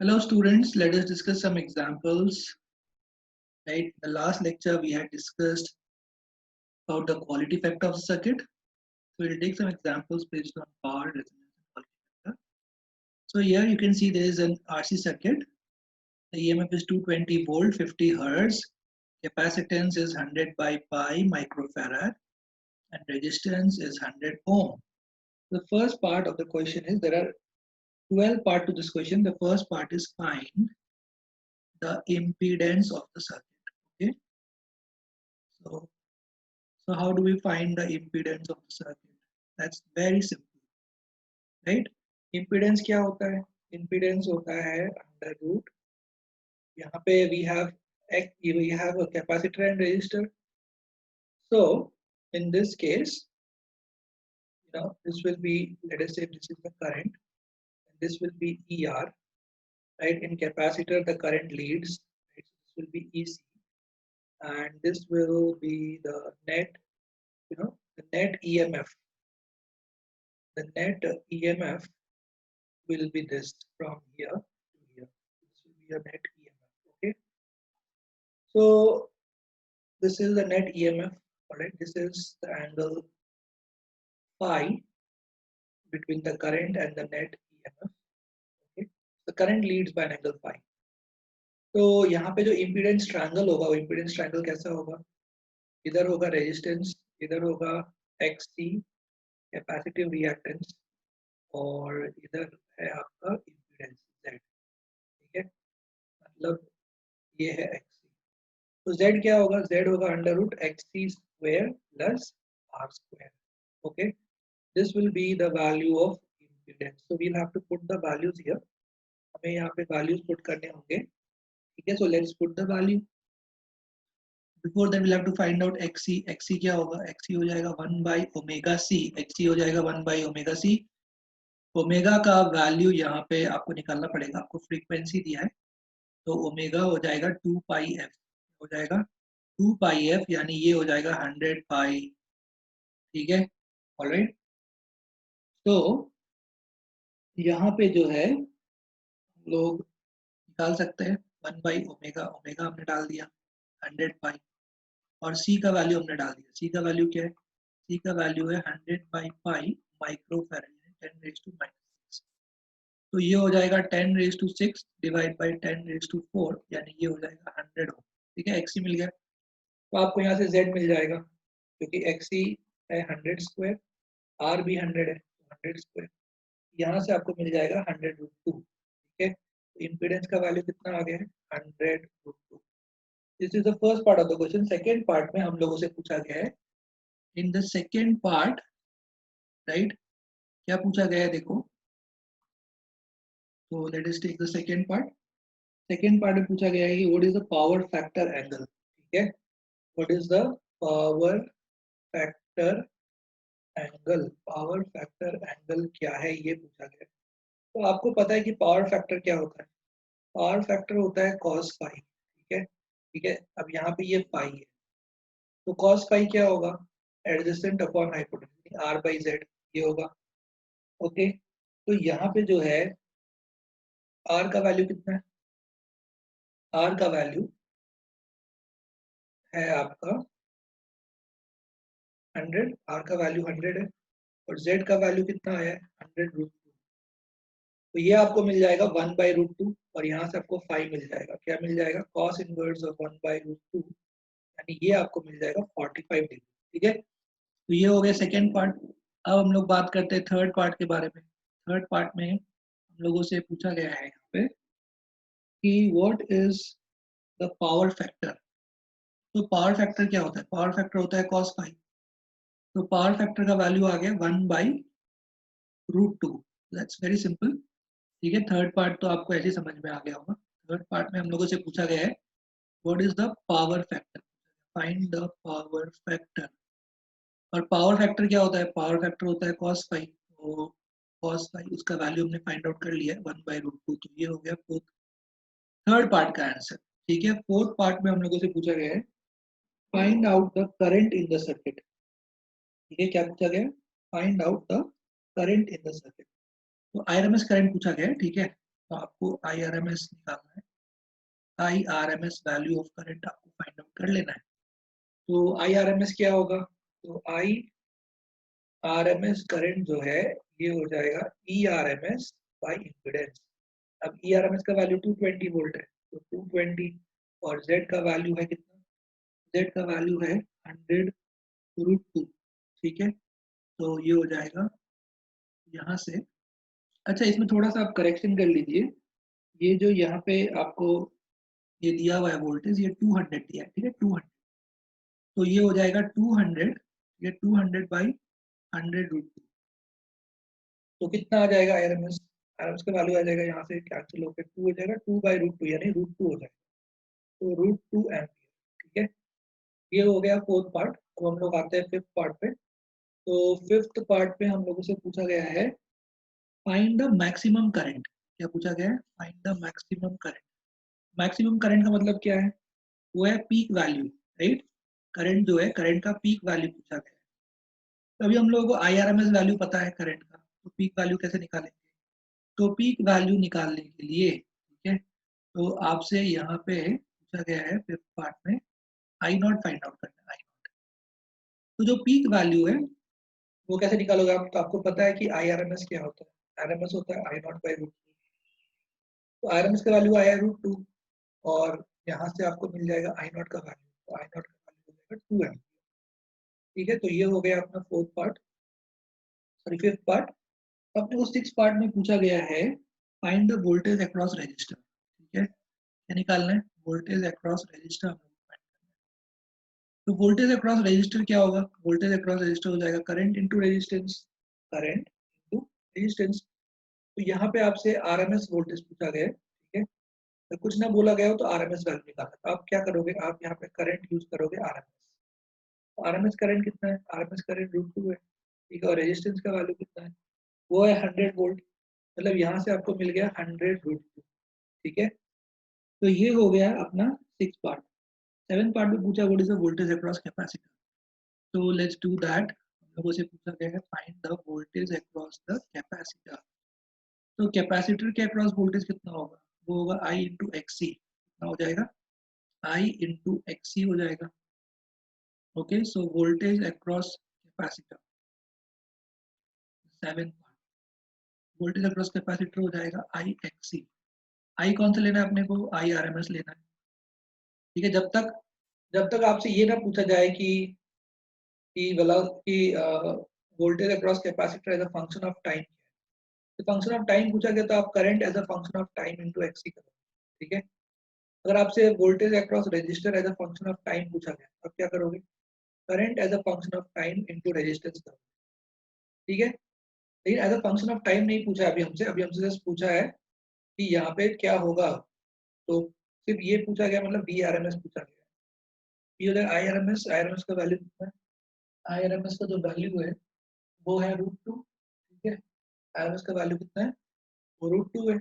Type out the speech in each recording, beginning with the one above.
Hello students, let us discuss some examples. Right, in the last lecture we had discussed about the quality factor of the circuit. So we'll take some examples based on power, resistance, and quality factor. So here you can see there is an RC circuit. The EMF is 220 volt, 50 hertz. Capacitance is 100 by pi microfarad, and resistance is 100 ohm. The first part of the question is there are 12 parts to this question. The first part is find the impedance of the circuit. Okay, so how do we find the impedance of the circuit? That's very simple, right? Impedance क्या होता है? Impedance होता है under root. यहाँ पे we have a capacitor and resistor. So in this case, this will be, let us say this is the current, and this will be ER, right? In capacitor the current leads, right? This will be EC, and this will be the net, the net EMF. The net EMF will be this from here to here. This will be your net EMF. Okay. So this is the net EMF. All right. This is the angle phi between the current and the net EMF. Okay. The current leads by an angle phi. तो यहाँ पे जो impedance triangle होगा, वो impedance triangle कैसा होगा? इधर होगा resistance, इधर होगा XC capacitive reactance, और इधर है आपका impedance Z. ठीक है, मतलब ये है XC. तो Z क्या होगा? Z होगा under root XC square plus R square. Okay, this will be the value of impedance. So we'll have to put the values here. हमें यहाँ पे values put करने होंगे. ठीक है, so let's put the value. Before that we'll have to find out XC. XC क्या होगा? XC हो जाएगा 1 by omega C. XC हो जाएगा 1 by omega C. ओमेगा का वैल्यू यहाँ पे आपको निकालना पड़ेगा. आपको फ्रीक्वेंसी दिया है, तो ओमेगा हो जाएगा 2 पाई एफ. हो जाएगा 2 पाई एफ, यानी ये हो जाएगा 100 पाई. ठीक है, ऑलराइट. तो यहाँ पे जो है लोग निकाल सकते हैं 1 बाई ओमेगा. ओमेगा हमने डाल दिया 100 पाई, और सी का वैल्यू हमने डाल दिया. सी का वैल्यू क्या है? सी का वैल्यू है 100 by pi microfarad, 10 raise to -6. तो ये हो जाएगा 10 raise to 6 divide by 10 raise to 4, यानी ये हो जाएगा 100 ओम. ठीक है, एक्सी मिल गया. तो आपको यहाँ से Z मिल जाएगा, क्योंकि XC है 100 स्क्वायर, R भी 100 है, 100 स्क्वायर. यहाँ से आपको मिल जाएगा 100√2. ठीक है, तो इम्पीडेंस का वैल्यू कितना आ गया है? 100√2. This is the first part of the question. Second part में हम लोगों से पूछा गया है, in the second part, right, क्या पूछा गया है देखो. तो let us take the second part. Second part में पूछा गया है कि what is the power factor angle. ठीक है, what is the power factor angle. Power factor angle क्या है, ये पूछा गया. तो आपको पता है कि पावर फैक्टर क्या होता है. पावर फैक्टर होता है cos फाई. ठीक है, ठीक है. अब यहाँ पे ये फाई है, तो cos फाई क्या होगा? Adjacent upon hypotenuse, R by Z, ये होगा. ओके, तो यहाँ पे जो है R का वैल्यू कितना है? R का वैल्यू है आपका 100. R का वैल्यू 100 है, और Z का वैल्यू कितना आया है? 100√2. तो ये आपको मिल जाएगा 1/√2, और यहाँ से आपको फाई मिल जाएगा. क्या मिल जाएगा? cos इनवर्स ऑफ 1/√2, यानी ये आपको मिल जाएगा 45 डिग्री. ठीक है, तो ये हो गया सेकेंड पार्ट. अब हम लोग बात करते हैं थर्ड पार्ट के बारे में. थर्ड पार्ट में हम लोगों से पूछा गया है यहाँ पे कि what is the power factor. तो पावर फैक्टर क्या होता है? पावर फैक्टर होता है cos फाई. तो पावर फैक्टर का वैल्यू आ गया 1/√2. That's very simple. ठीक है, थर्ड पार्ट तो आपको ऐसे समझ में आ गया होगा. थर्ड पार्ट में हम लोगों से पूछा गया है what is the power factor. Find the power factor. और पावर फैक्टर क्या होता है? पावर फैक्टर होता है cos फाई. तो cos फाई उसका वैल्यू हमने फाइंड आउट कर लिया है 1/√2. तो ये हो गया फोर्थ, थर्ड पार्ट का आंसर. ठीक है, फोर्थ पार्ट में हम लोगों से पूछा गया है find out the current in the circuit. ठीक है, क्या पूछा गया? Find out the current in the circuit. तो आरएमएस करंट पूछा गया है. ठीक है, तो आपको IRMS निकालना है, IRMS वैल्यू ऑफ करंट आपको फाइंड आउट कर लेना है। तो IRMS क्या होगा, तो IRMS करंट जो है ये हो जाएगा ERMS बाई इम्पीडेंस। अब ERMS का वैल्यू 220 वोल्ट है, तो 220 और Z का वैल्यू है कितना, Z का वैल्यू है 100√2। ठीक है, तो ये हो जाएगा यहाँ से। अच्छा, इसमें थोड़ा सा आप करेक्शन कर लीजिए, ये जो यहाँ पे आपको ये दिया हुआ है वोल्टेज, ये 200 दिया है, ठीक है 200, तो ये हो जाएगा 200, ये 200 बाई 100√2, तो कितना आ जाएगा आरएमएस, आरएमएस का वैल्यू आ जाएगा यहाँ से कैंसिल होकर 2 हो जाएगा, 2/√2 यानी √2 हो जाएगा, तो √2 एम्पियर। ठीक है, ये हो गया फोर्थ पार्ट। अब हम लोग आते हैं फिफ्थ पार्ट पे। तो फिफ्थ पार्ट पे हम लोगों से पूछा गया है फाइंड द मैक्सिमम करंट। क्या पूछा गया है, find the maximum current. Maximum current का मतलब क्या है, वो है पीक वैल्यू, राइट। करंट जो है, करंट का पीक वैल्यू पूछा गया है। तो अभी हम लोगों को IRMS वैल्यू पता है करंट का, तो पीक वैल्यू कैसे निकालेंगे, तो पीक वैल्यू निकालने के लिए, ठीक है, तो आपसे यहाँ पे पूछा गया है फिफ्थ पार्ट में आई नॉट फाइंड आउट करना है। तो जो पीक वैल्यू है वो कैसे निकालोगे आप, तो आपको पता है कि IRMS क्या होता है, RMS होता है I0/√2। तो RMS का वैल्यू आया √2 और यहाँ से आपको मिल जाएगा I0 का वैल्यू, तो I0 का वैल्यू हो जाएगा 2 एम्पियर। ठीक है, तो ये हो गया अपना fourth part, sorry fifth part. अपने को सिक्स पार्ट में पूछा गया है find the voltage across register. ठीक है, क्या निकालना है, वोल्टेज अक्रॉस रजिस्टर। तो वोल्टेज अक्रॉस रजिस्टर क्या होगा, वोल्टेज अक्रॉस रजिस्टर हो जाएगा current into resistance, current into resistance. तो यहाँ पे आपसे आरएमएस वोल्टेज पूछा गया है, ठीक है, तो कुछ ना बोला गया हो तो आरएमएस वैल्यू निकालना। तो आप क्या करोगे, आप यहाँ पे करंट यूज करोगे आरएमएस। तो आरएमएस करंट कितना है, आरएमएस करंट √2 है, ठीक है, और रेजिस्टेंस का वैल्यू कितना है, वो है 100 वोल्ट, मतलब यहाँ से आपको मिल गया 100√2। ठीक है, तो ये हो गया अपना सिक्स पार्ट। सेवन पार्ट में पूछा what is the voltage across capacitor. तो लेट्स डू दैट। हम लोगों से पूछा गया है find the voltage across the capacitor. तो कैपेसिटर के अक्रॉस वोल्टेज कितना होगा, वो होगा I इंटू एक्सी। कितना हो जाएगा, I इंटू एक्सी हो जाएगा। Okay, so voltage across capacitor, seven voltage across capacitor हो जाएगा I एक्सी। I कौन सा लेना है अपने को, IRMS लेना है। ठीक है, जब तक आपसे ये ना पूछा जाए कि voltage across capacitor as a function of time, तो फंक्शन ऑफ टाइम पूछा गया तो आप current as a function of time into XC करो। ठीक है, अगर आपसे voltage across resistor as a function of time पूछा गया तो आप क्या करोगे, current as a function of time into resistance करोगे। ठीक है, लेकिन as a function of time नहीं पूछा अभी हमसे जस्ट पूछा है कि यहाँ पे क्या होगा, तो सिर्फ ये पूछा गया, मतलब BRMS पूछा गया। ये हो जाएगा IRMS, IRMS का वैल्यू कितना है, IRMS का जो वैल्यू है वो है √2। ठीक है, IRMS का वैल्यू कितना है, वो √2 है,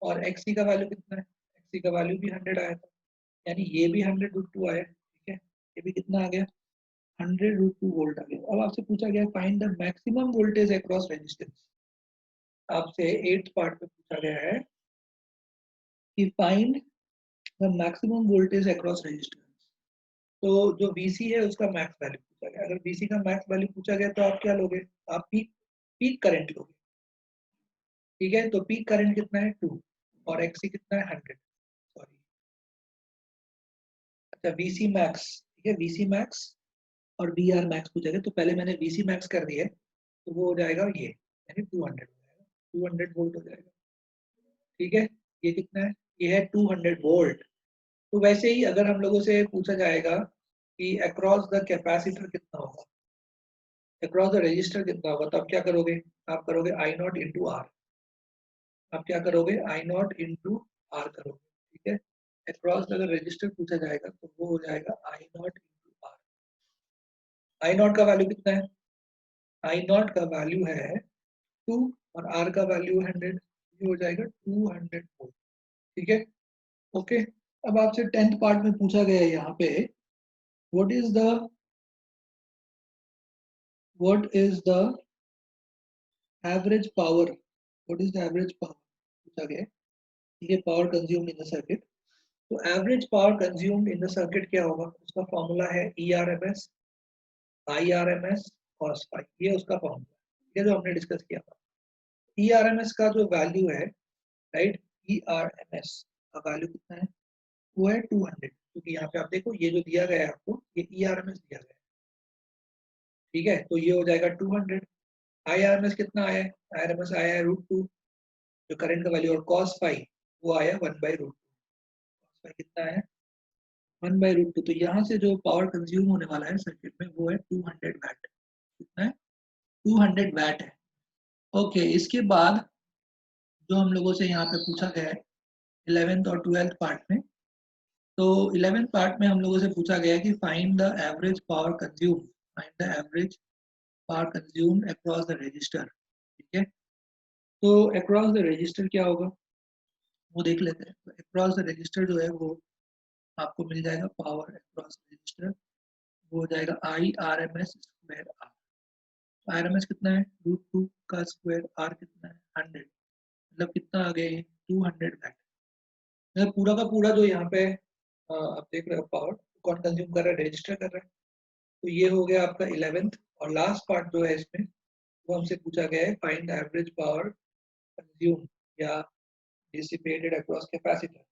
और XC का वैल्यू कितना है, XC का वैल्यू भी 100 आया था, यानी ये भी 100√2 आया। ठीक है, ये भी कितना आ गया, 100√2 वोल्ट आ गया। अब आपसे पूछा गया find the maximum voltage across resistance. आपसे एट्थ पार्ट में पूछा गया है कि find the maximum voltage across resistance. तो जो VC है उसका मैक्स वैल्यू पूछा गया। अगर VC का मैक्स वैल्यू पूछा गया तो आप क्या लोगे, आप पीक करंट लोगे। ठीक है, तो पीक करंट कितना है 2 और XC कितना है 100, सॉरी, अच्छा VC मैक्स। ठीक है, VC मैक्स और VR मैक्स पूछा गया, तो पहले मैंने VC मैक्स कर दिया है, तो वो हो जाएगा ये, यानी 200 हो जाएगा, 200 वोल्ट हो जाएगा। ठीक है, ये कितना है, ये है 200 वोल्ट। तो वैसे ही अगर हम लोगों से पूछा जाएगा कि अक्रॉस द कैपेसिटर कितना होगा, अक्रॉस द रजिस्टर कितना होगा, तो आप क्या करोगे, आप करोगे I0 इंटू आर। आप क्या करोगे, I0 इंटू आर करोगे। ठीक है, अक्रॉस अगर रजिस्टर पूछा जाएगा तो वो हो जाएगा I0 इंटू आर। I0 का वैल्यू कितना है, I0 का वैल्यू है 2 और R का वैल्यू 100, ये हो जाएगा 200 वोल्ट। ठीक है, ओके। अब आपसे टेंथ पार्ट में पूछा गया है यहाँ पे what is the what is the average power, what is the average power, पूछा गया है, ठीक है, power consumed in the circuit. तो average power consumed in the circuit क्या होगा, उसका फॉर्मूला है ERMS IRMS cos phi, ये उसका फॉर्मूला है, ये जो हमने डिस्कस किया था। ERMS का जो वैल्यू है, राइट, ERMS का वैल्यू कितना है, वो है 200, क्योंकि यहाँ पे आप देखो ये जो दिया गया है आपको, ये ERMS दिया गया है, ठीक है, तो ये हो जाएगा 200। IRMS कितना आया है, IRMS आया है √2 जो करंट का वैल्यू, और cos phi वो आया 1/√2, cos phi कितना है 1/√2। तो यहाँ से जो पावर कंज्यूम होने वाला है सर्किट में वो है 200 वैट, कितना है 200 वैट है। ओके, इसके बाद जो हम लोगों से यहाँ पे पूछा गया है 11th और 12th पार्ट में, तो 11th पार्ट में हम लोगों से पूछा गया है कि find the average power consume, find the average power consumed across the register, ठीक है। तो अक्रॉस द रजिस्टर क्या होगा वो देख लेते हैं। तो अक्रॉस द रजिस्टर जो है वो आपको मिल जाएगा, पावर अक्रॉस रजिस्टर वो हो जाएगा IRMS स्क्वायर आर। IRMS कितना है √2 का स्क्वायर, आर कितना है 100, मतलब कितना आ गया ये 200 वैट। मतलब पूरा का पूरा जो यहाँ पे आप देख रहे हो पावर कौन कंज्यूम कर रहा है, रजिस्टर कर रहा है। तो ये हो गया आपका 11th, और लास्ट पार्ट जो है इसमें वो हमसे पूछा गया है फाइंड एवरेज पावर कंज्यूम या डिसिपेटेड अक्रॉस कैपेसिटर।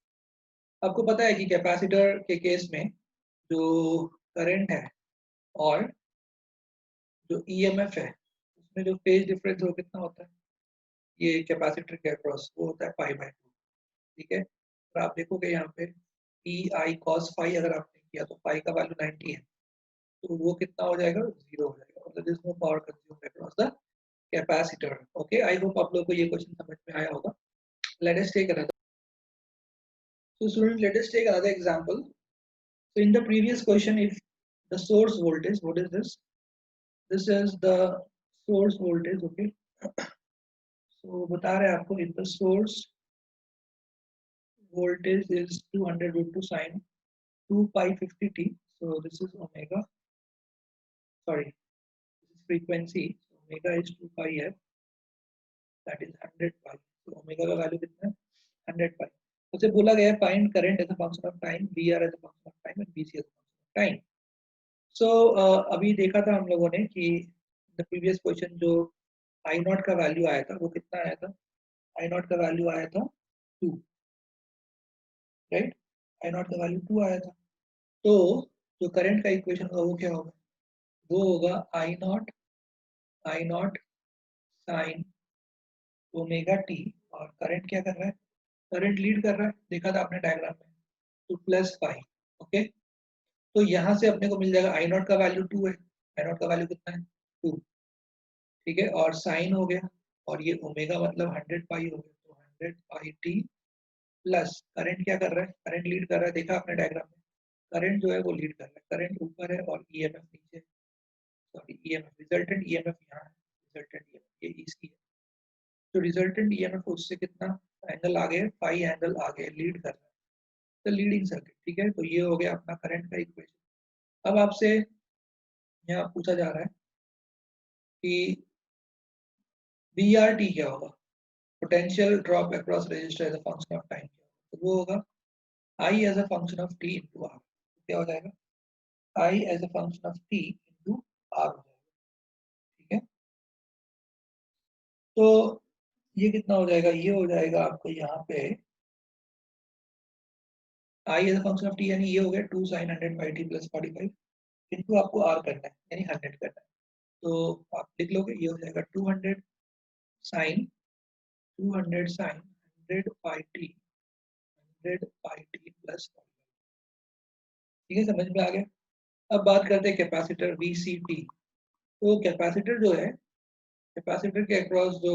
आपको पता है कि कैपेसिटर के केस में जो करंट है और जो EMF है उसमें जो फेज डिफरेंस वो कितना होता है, ये कैपेसिटर के अक्रॉस वो होता है π/2, ठीक है। और आप देखोगे यहाँ पे PI cos phi अगर आपने किया तो phi का वैल्यू 90 है, तो वो कितना हो जाएगा 0 हो जाएगा, मतलब this no power consumed across the capacitor. Okay, I hope आप लोगों को ये क्वेश्चन समझ में आया होगा। Let us take another, so student, let us take another example. So in the previous question, if the source voltage, what is this? This is the source voltage, okay. So बता रहे हैं आपको if the source voltage is 200√2 sine 2 pi 50t, so this is omega, sorry, this is frequency, so omega is 2 pi f, that is 100 pi, so omega का value कितना है 100 pi। उसे बोला गया है find current as a function of time, VR as a function of time and BC as a function of time. So अभी देखा था हम लोगों ने कि द प्रीवियस क्वेश्चन जो आई नॉट का वैल्यू आया था वो कितना आया था, आई नॉट का वैल्यू आया था 2, राइट, आई नॉट का वैल्यू 2 आया था। तो जो करंट का इक्वेशन होगा वो क्या होगा, वो होगा आई नॉट साइन ओमेगा टी, और करंट क्या कर रहा है, करंट लीड कर रहा है, देखा था आपने डायग्राम में, तो प्लस पाई। ओके, तो यहाँ से अपने को मिल जाएगा आई नॉट का वैल्यू 2 है, आई नॉट का वैल्यू कितना है 2, ठीक है, और साइन हो गया, और ये ओमेगा मतलब 100 पाई हो गया, तो 100 पाई टी प्लस करंट क्या कर रहा है, करंट लीड कर रहा है, देखा आपने डायग्राम में, करंट जो है वो लीड कर रहा है, करंट ऊपर है और EMF नीचे, सॉरी EMF रिजल्टेंट EMF यहाँ है, रिजल्टेंट EMF ये इसकी है, तो रिजल्टेंट EMF उससे कितना एंगल आगे, पाई एंगल आगे लीड कर रहा है, तो लीडिंग सर्किट, ठीक है। तो ये हो गया अपना करंट का इक्वेशन। अब आपसे यहाँ पूछा जा रहा है कि BRT क्या होगा, potential drop across resistor as a function of time, तो वो होगा I as a function of t into R, क्या हो जाएगा I as a function of t into R हो जाएगा, ठीक है। तो ये कितना हो जाएगा, ये हो जाएगा आपको यहाँ पे I as a function of t, यानी ये हो गया 2 sin 100 by t plus 45 into आपको r करना है, यानी 100 करना है, तो आप लिख लोगे ये हो जाएगा 200 sin 100 by t 100 by t plus 45, ठीक है, समझ में आ गया। अब बात करते हैं कैपेसिटर VCT। तो कैपेसिटर जो है, कैपेसिटर के अक्रॉस जो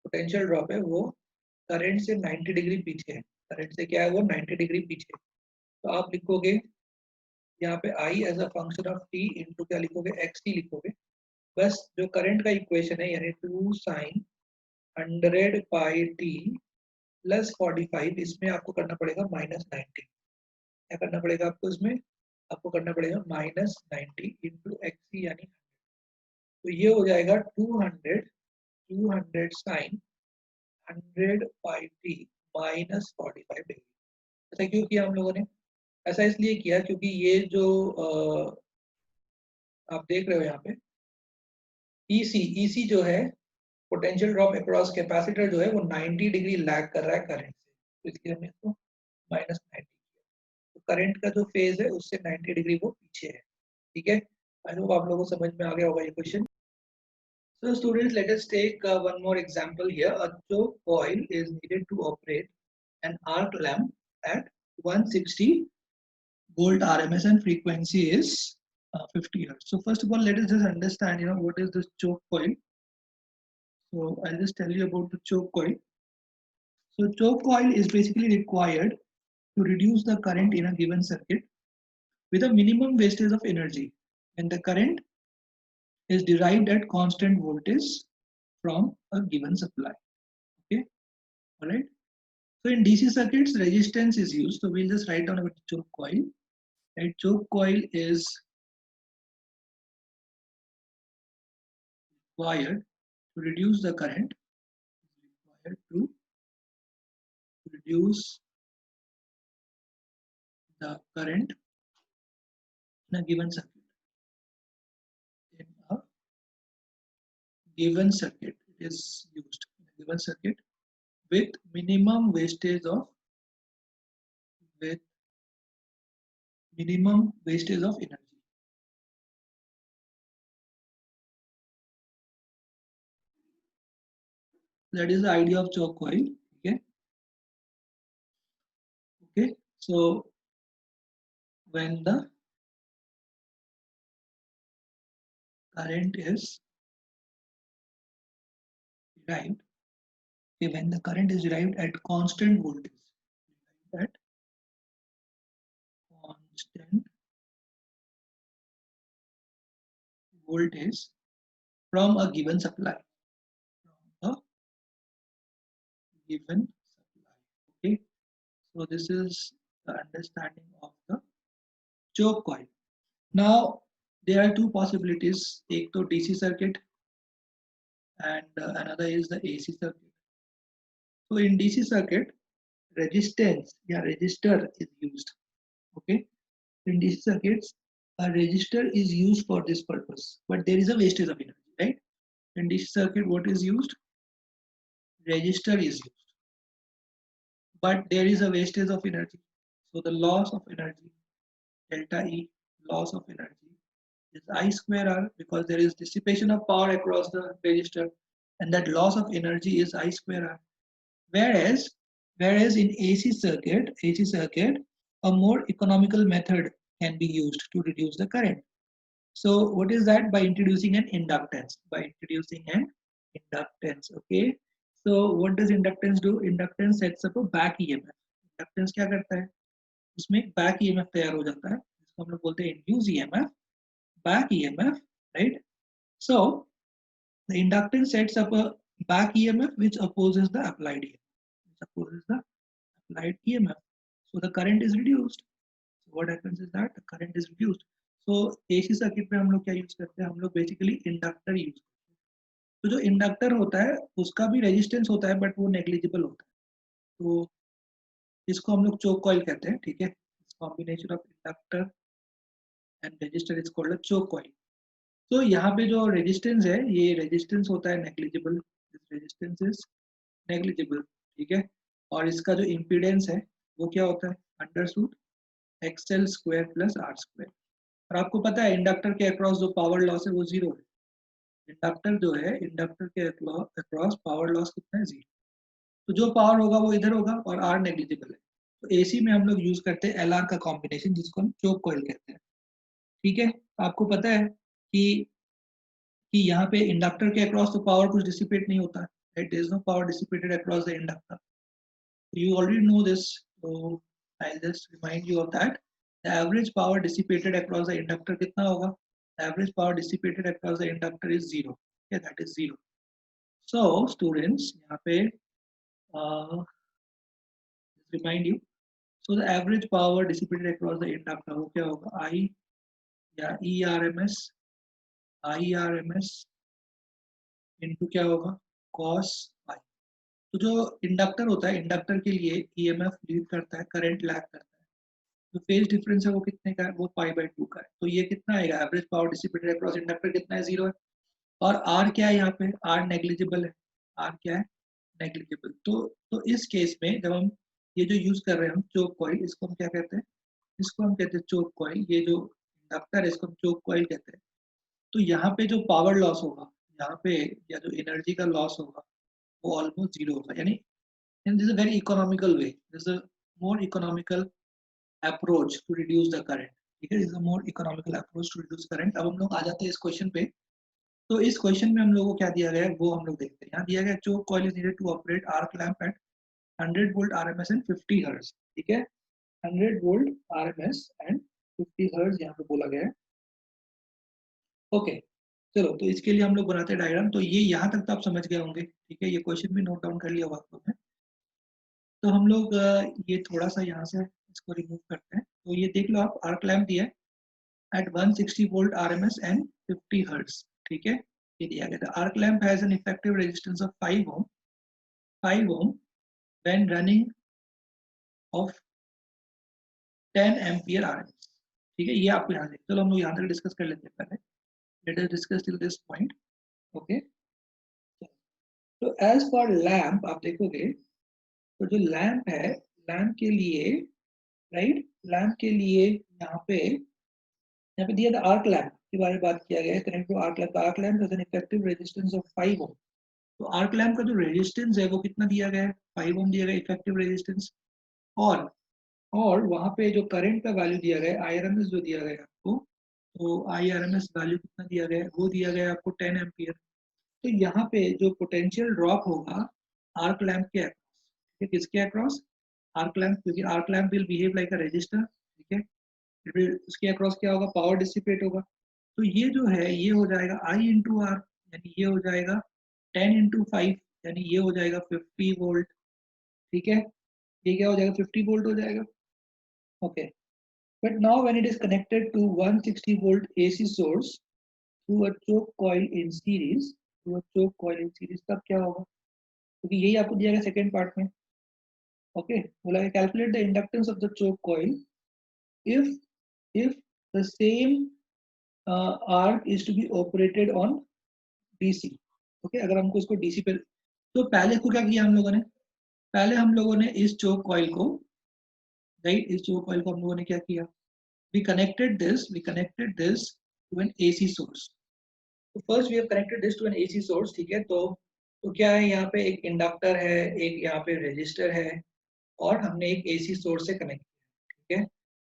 पोटेंशियल ड्रॉप है वो करंट से 90 डिग्री पीछे है, करंट से क्या है वो 90 डिग्री पीछे है। तो आप लिखोगे यहाँ पे I as a function of t into क्या लिखोगे xt लिखोगे, बस जो करंट का इक्वेशन है यानी 2 sin 100 पाई t प्लस 45, इसमें आपको करना पड़ेगा -90, क्या करना पड़ेगा आपको इसमें, आपको करना पड़ेगा -90 इंटू xt, यानी तो ये हो जाएगा 200 sin 100 pi T minus 45 degree. ऐसा क्यों किया हम लोगों ने? ऐसा इसलिए किया क्योंकि ये जो आप देख रहे हो यहाँ पे ईसी जो है, पोटेंशियल ड्रॉप अक्रॉस कैपेसिटर जो है वो 90 डिग्री लैग कर रहा है करंट से, तो इसलिए हमने इसको -90 किया। तो करंट का जो फेज है उससे 90 डिग्री वो पीछे है। ठीक है, आई होप आप लोगों को समझ में आ गया होगा ये question. So students, let us take one more example here. A choke coil is needed to operate an arc lamp at 160 volt RMS and frequency is 50 Hz. So first of all, let us just understand, what is this choke coil. So I'll just tell you about the choke coil. So choke coil is basically required to reduce the current in a given circuit with a minimum wastage of energy, and the current is derived at constant voltage from a given supply. Okay, all right. So in DC circuits, resistance is used. So we'll just write down about choke coil. Right, choke coil is required to reduce the current. Required to reduce the current in a given circuit. In a given circuit, it is used in a given circuit with minimum wastage of energy. That is the idea of choke coil. Okay. Okay. So when the current is derived, okay, when the current is derived at constant voltage, at constant voltage from a given supply. From a given supply. Okay. So this is the understanding of the choke coil. Now there are two possibilities. एक तो DC circuit and another is the AC circuit. So in DC circuit, resistance या resistor is used. Okay. In DC circuits, a resistor is used for this purpose, but there is a wastage of energy, right? In DC circuit, what is used? Resistor is used, but there is a wastage of energy. So the loss of energy, delta E, loss of energy, is I square R, because there is dissipation of power across the resistor, and that loss of energy is I square R. Whereas, in AC circuit, a more economical method can be used to reduce the current. So what is that? By introducing an inductance. Okay. So what does inductance do? Inductance sets up a back EMF. Inductance क्या करता है? उसमें back EMF तैयार हो जाता है, जिसको हम लोग बोलते हैं induced EMF, back EMF, right? So the inductance sets up a back EMF which opposes the applied EMF. So the current is reduced. So what happens is that the current is reduced. So AC circuit में हम लोग क्या use करते हैं? हम लोग basically inductor use करते हैं. तो जो इंडक्टर होता है उसका भी रेजिस्टेंस होता है, बट वो नेग्लिजिबल होता है. तो इसको हम लोग चोक कॉइल कहते हैं. ठीक है, combination of inductor and resistor is called a choke coil. तो यहाँ पे जो रेजिस्टेंस है, ये रेजिस्टेंस होता है नेग्लिजिबल. Resistance is negligible. ठीक है, और इसका जो इम्पीडेंस है वो क्या होता है? Under root XL square plus R square. और आपको पता है इंडक्टर के अक्रॉस जो पावर लॉस है वो जीरो है. इंडक्टर के अक्रॉस पावर लॉस कितना है? जीरो. तो जो पावर होगा वो इधर होगा और आर नेग्लिजिबल है. तो एसी में हम लोग यूज करते हैं एल आर का कॉम्बिनेशन, जिसको हम चोक कॉइल कहते हैं. ठीक है, तो आपको पता है कि यहाँ पे इंडक्टर के अक्रॉस तो पावर कुछ डिसिपेट नहीं होता है, right? There is no power dissipated across the inductor. You already know this, so I'll just remind you of that. The average power dissipated across the inductor कितना होगा? The average power dissipated across the inductor is zero. Okay, that is zero. So students, यहाँ पे remind you. So the average power dissipated across the inductor वो क्या होगा? I या IRMS into क्या होगा? Cos phi. तो जो इंडक्टर होता है, इंडक्टर के लिए ईएमएफ लीड करता है, करंट लैग करता है। जो फेज डिफरेंस है वो कितने का है, वो π/2 का है। तो ये कितना आएगा, average power dissipated across inductor कितना है, 0 है। और आर क्या है यहाँ पे, आर नेग्लिजिबल है, आर क्या है, नेग्लिजिबल। तो इस केस में जब हम ये जो यूज कर रहे हैं हम चोक कॉइल, इसको हम क्या कहते हैं, इसको हम कहते हैं चोक कॉइल। ये जो इंडक्टर है इसको हम चोक कॉइल कहते हैं। तो यहाँ पे जो पावर लॉस होगा यहाँ पे, या जो एनर्जी का लॉस होगा वो ऑलमोस्ट जीरो होगा। यानी this is a very economical way, this is a more economical approach to reduce the current. ठीक है, this is a more economical approach to reduce current. अब हम लोग आ जाते हैं इस क्वेश्चन पे। तो इस क्वेश्चन में हम लोगों को क्या दिया गया है वो हम लोग देखते हैं। यहाँ दिया गया choke coil is needed to operate arc lamp at 100 volt RMS and 50 hertz. ठीक है, 100 वोल्ट आरएमएस एंड 50 हर्ट्ज यहाँ पे बोला गया है। ओके, चलो तो इसके लिए हम लोग बनाते हैं डायग्राम। तो ये यहाँ तक तो आप समझ गए होंगे। ठीक है, ये क्वेश्चन भी नोट डाउन कर लिया होगा आप लोगों ने। तो हम लोग ये थोड़ा सा यहाँ से इसको रिमूव करते हैं। तो ये देख लो आप, आर्क लैंप दिया है at 160 volt RMS and 50 hertz. ठीक है, ये दिया गया था। Arc lamp has an effective resistance of 5 ohm when running of 10 ampere RMS. ठीक है, ये आपको यहाँ से, चलो हम लोग यहाँ तक डिस्कस कर लेते हैं पहले। Let us discuss till this point. Okay, तो एज फॉर लैंप आप देखोगे तो जो लैंप है, लैंप के लिए, राइट, लैंप के लिए यहाँ पे दिया था आर्क लैंप के बारे में बात किया गया है। Connect to arc lamp, arc lamp has an effective resistance of 5 ohm. तो आर्क लैंप का जो रेजिस्टेंस है वो कितना दिया गया है, 5 ओम दिया गया इफेक्टिव रेजिस्टेंस। और और वहां पे जो करंट का वैल्यू दिया गया है, आईआरएमएस जो दिया गया है आपको, तो आईआरएमएस वैल्यू कितना दिया गया है, वो दिया गया है आपको 10 एम्पियर। तो यहाँ पे जो पोटेंशियल ड्रॉप होगा आर्क लैंप के अक्रॉस, किसके अक्रॉस, आर्क लैंप, क्योंकि arc lamp will behave like a resistor. ठीक है, उसके अक्रॉस क्या होगा, पावर डिसिपेट होगा। तो ये जो है ये हो जाएगा आई इंटू आर, यानी ये हो जाएगा 10 इंटू 5, यानी ये हो जाएगा 50 वोल्ट। ठीक है, ये क्या हो जाएगा, 50 वोल्ट हो जाएगा। Okay, but now when it is connected to 160 volt AC source through a choke coil in series, तब क्या होगा, क्योंकि यही आपको दिया गया सेकेंड पार्ट में। ओके, बोला है calculate the inductance of the choke coil if if the same arc is to be operated on DC। Okay, अगर हमको इसको DC पे, तो पहले को क्या किया हम लोगों ने, पहले हम लोगों ने इस चोक कॉइल को, राइट, इस चोक कॉइल को हम लोगों ने क्या किया, we connected this to an AC source। तो first we have connected this to an AC source. ठीक है, तो क्या है, यहाँ पे एक इंडक्टर है, एक यहाँ पे रेजिस्टर है, और हमने एक AC सोर्स से कनेक्ट किया। ठीक है,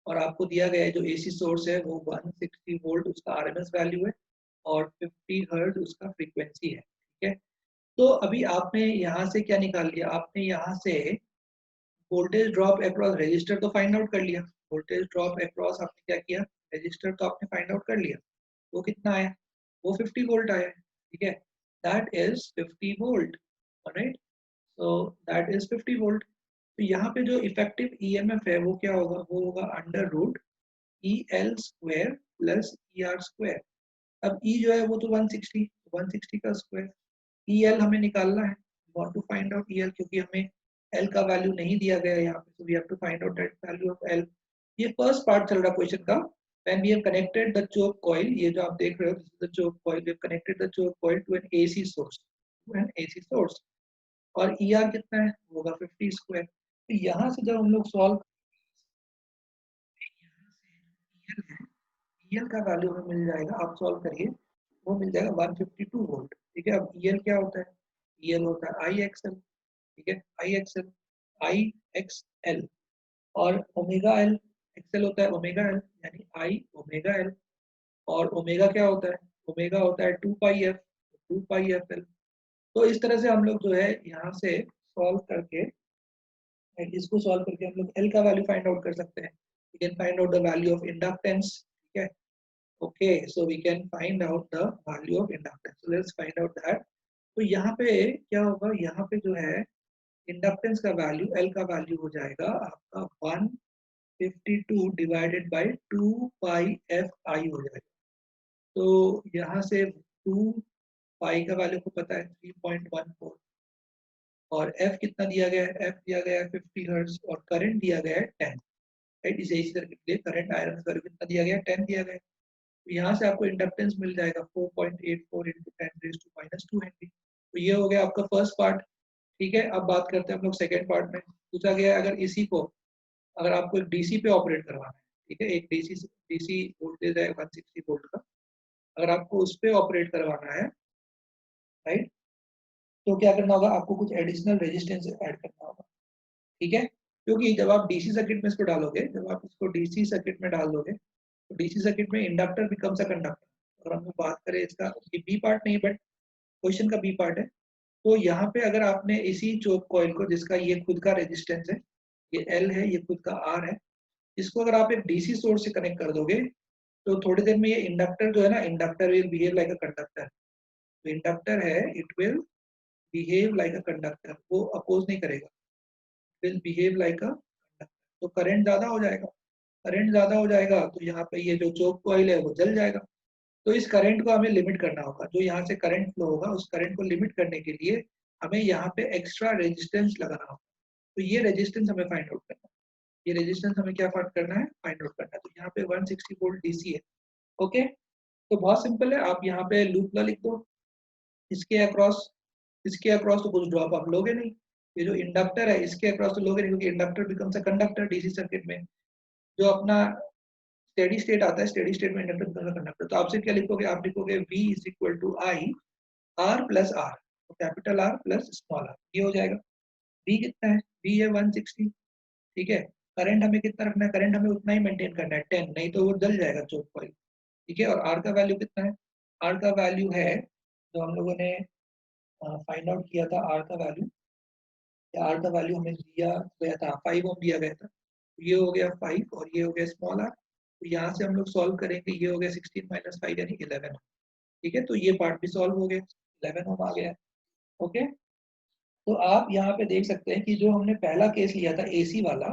और आपको दिया गया है जो AC सोर्स है वो 160 वोल्ट उसका आरएमएस वैल्यू है और 50 हर्ट्ज उसका फ्रीक्वेंसी है। ठीक है, तो अभी आपने यहाँ से क्या निकाल लिया, आपने यहाँ से वोल्टेज ड्रॉप अक्रॉस रजिस्टर तो फाइंड आउट कर लिया। वोल्टेज ड्रॉप अक्रॉस आपने क्या किया, रजिस्टर तो आपने फाइंड आउट कर लिया। वो कितना आया, वो 50 वोल्ट आया। ठीक है, that is 50 volt, right, so that is 50 volt. तो यहाँ पे जो इफेक्टिव ईएमएफ है वो क्या होगा, वो होगा under root E L square plus E R square. अब ई जो है वो तो 160 का स्क्वायर, ई एल हमें निकालना है, want to find out E L, क्योंकि हमें एल का वैल्यू नहीं दिया गया यहाँ पे, so we have to find out that value of L। ये फर्स्ट पार्ट चल रहा क्वेश्चन का। when we have connected the choke coil, ये जो आप देख रहे हो, this is the choke coil, we have connected the choke coil to an AC source, और ER कितना है, होगा 50 स्क्वायर। तो यहाँ से जब हम लोग सॉल्व, EL का वैल्यू हमें मिल जाएगा, आप सॉल्व करिए, वो मिल जाएगा 152 वोल्ट। ठीक है, अब EL क्या होता है, EL होता है IXL। ठीक है, IXL और ओमेगा एल, एक्सएल होता है ओमेगा एल, यानी आई ओमेगा एल। और ओमेगा क्या होता है, ओमेगा होता है 2 पाई एफ एल। तो इस तरह से हम लोग जो है यहाँ से सॉल्व करके, इसको सॉल्व करके हम लोग एल का वैल्यू फाइंड आउट कर सकते हैं। We can find out the value of inductance. ठीक है, okay, so we can find out the value of inductance, so let's find out that. तो यहाँ पे क्या होगा, यहाँ पे जो है इंडक्टेंस का वैल्यू, एल का वैल्यू हो जाएगा आपका 152 divided by 2 pi F I हो जाएगा। तो यहाँ से 2 पाई का वैल्यू को पता है 3.14, और एफ कितना दिया गया है, एफ दिया गया है 50 हर्ट्ज और करंट दिया गया है 10, राइट। इस एसी सर्किट के लिए करंट आयरन वैल्यू कितना दिया गया है, 10 दिया गया है। तो यहाँ से आपको इंडक्टेंस मिल जाएगा 4.84 × 10⁻² हेनरी। तो ये हो गया आपका फर्स्ट पार्ट, ठीक है। अब बात करते हैं हम लोग सेकेंड पार्ट में। पूछा गया है अगर इसी को, अगर आपको एक डीसी पे ऑपरेट करवाना है, ठीक है, एक डीसी वोल्टेज है 160 वोल्ट का, अगर आपको उस पर ऑपरेट करवाना है, राइट, तो क्या करना होगा, आपको कुछ एडिशनल रेजिस्टेंस ऐड करना होगा, ठीक है। क्योंकि जब आप डीसी सर्किट में इसको डालोगे, जब आप इसको डीसी सर्किट में डाल दोगे, तो डीसी सर्किट में इंडक्टर बिकम्स अ कंडक्टर। और हम बात करें इसका, बी पार्ट नहीं बट क्वेश्चन का बी पार्ट है, तो यहाँ पे अगर आपने इसी चोक कॉइल को, जिसका ये खुद का रेजिस्टेंस है, ये एल है, ये खुद का आर है, इसको अगर आप एक डीसी सोर्स से कनेक्ट कर दोगे, तो थोड़ी देर में ये इंडक्टर जो है ना, inductor will behave like a conductor. तो इंडक्टर है, it will behave like a conductor, वो अपोज नहीं करेगा, will behave like a conductor. तो करंट ज्यादा हो जाएगा, करंट ज्यादा हो जाएगा तो यहाँ पे ये जो चोक कॉइल है वो जल जाएगा। तो इस करंट को हमें लिमिट करना होगा, जो यहाँ से करंट फ्लो होगा उस करंट को लिमिट करने के लिए हमें यहाँ पे एक्स्ट्रा रेजिस्टेंस लगाना होगा। तो ये रेजिस्टेंस हमें फाइंड आउट करना है, ये रेजिस्टेंस हमें क्या करना है, फाइंड आउट करना है। तो यहाँ पे 160 वोल्ट डीसी है, ओके। तो बहुत सिंपल है, आप यहाँ पे लूप ला लिख दो, इसके अक्रॉस, इसके अक्रॉस तो कुछ ड्रॉप आप लोगे नहीं, ये जो इंडक्टर है इसके अक्रॉस तो लोगे नहीं, क्योंकि inductor becomes a conductor DC circuit में। जो अपना स्टेडी स्टेट आता है, स्टेडी स्टेट में इंडक्टर बिकम्स अ कंडक्टर, तो आपसे क्या लिखोगे, आप लिखोगे V = I R + R, तो capital R plus small r, ये हो जाएगा। V कितना है, V है 160, ठीक है। करंट हमें कितना रखना है, करंट हमें उतना ही मेंटेन करना है 10, नहीं तो वो जल जाएगा चोक कॉइल, ठीक है। और R का वैल्यू कितना है, R का वैल्यू है, जो हम लोगों ने फाइंड आउट किया था, R का वैल्यू, या R का वैल्यू हमें दिया गया था 5 ओम दिया गया था, तो ये हो गया 5 और ये हो गया स्मॉल r। तो यहाँ से हम लोग सॉल्व करेंगे, ये हो गया 16 - 5 यानी 11, ठीक है। तो ये पार्ट भी सॉल्व हो गया, 11 ओम आ गया, ओके। तो आप यहाँ पे देख सकते हैं कि जो हमने पहला केस लिया था एसी वाला,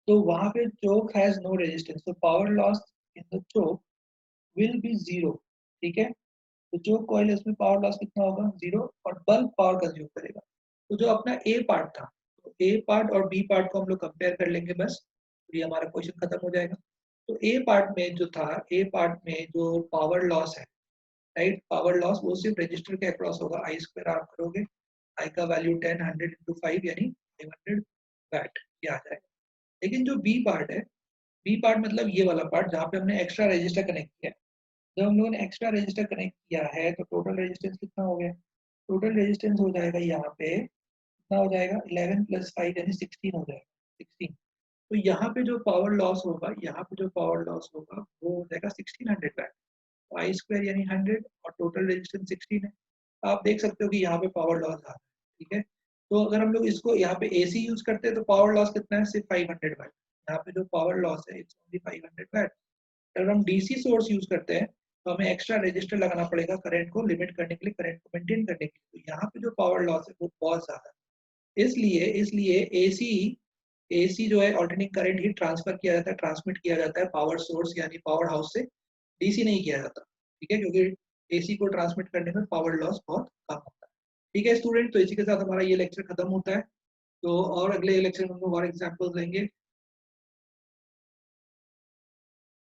तो वहां पे चोक हैज नो रेजिस्टेंस, तो power loss in the choke will be zero, ठीक है। तो चोक कॉइल है, उसमें पावर लॉस कितना होगा, जीरो, और बल्ब पावर कंज्यूम करेगा। तो जो अपना ए पार्ट था, तो ए पार्ट और बी पार्ट को हम लोग कंपेयर कर लेंगे बस, तो ये हमारा क्वेश्चन खत्म हो जाएगा। तो ए पार्ट में जो था, ए पार्ट में जो पावर लॉस है, राइट, पावर लॉस वो सिर्फ रजिस्टर के अक्रॉस होगा, I² आप करोगे, आई का वैल्यू 10 100 × 5 यानी 500 वैट, ये आ जाएगा। लेकिन जो बी पार्ट है, बी पार्ट मतलब ये वाला पार्ट जहाँ पे हमने एक्स्ट्रा रजिस्टर कनेक्ट किया है, जब हम लोगों ने एक्स्ट्रा रजिस्टर कनेक्ट किया है तो टोटल रेजिस्टेंस कितना हो गया, टोटल रेजिस्टेंस हो जाएगा यहाँ पे कितना हो जाएगा, 11 + 5 यानी 16 हो जाएगा, 16। तो यहाँ पे जो पावर लॉस होगा, यहाँ पे जो पावर लॉस होगा वो हो जाएगा 1600 वैट, I² यानी 100 और टोटल रेजिस्टेंस 16 है। तो आप देख सकते हो कि यहाँ पे पावर लॉस आ रहा है, ठीक है। तो अगर हम लोग इसको यहाँ पे AC यूज करते हैं तो पावर लॉस कितना है, सिर्फ 500 वैट, यहाँ पे जो पावर लॉस है इट्स ओनली 500 वैट। अगर हम डीसी सोर्स यूज करते हैं तो हमें एक्स्ट्रा रजिस्टर लगाना पड़ेगा करंट को लिमिट करने के लिए, करंट को मेंटेन करने के लिए। तो यहाँ पे जो पावर लॉस है वो बहुत ज्यादा है, इसलिए इसलिए एसी एसी जो है ऑल्टरनेटिंग करंट ही ट्रांसफर किया जाता है, ट्रांसमिट किया जाता है पावर सोर्स यानी पावर हाउस से, डीसी नहीं किया जाता, ठीक है, क्योंकि एसी को ट्रांसमिट करने में पावर लॉस बहुत कम होता है, ठीक है स्टूडेंट। तो इसी के साथ हमारा ये लेक्चर खत्म होता है। तो और अगले लेक्चर में हम लोग और एग्जाम्पल्स लेंगे।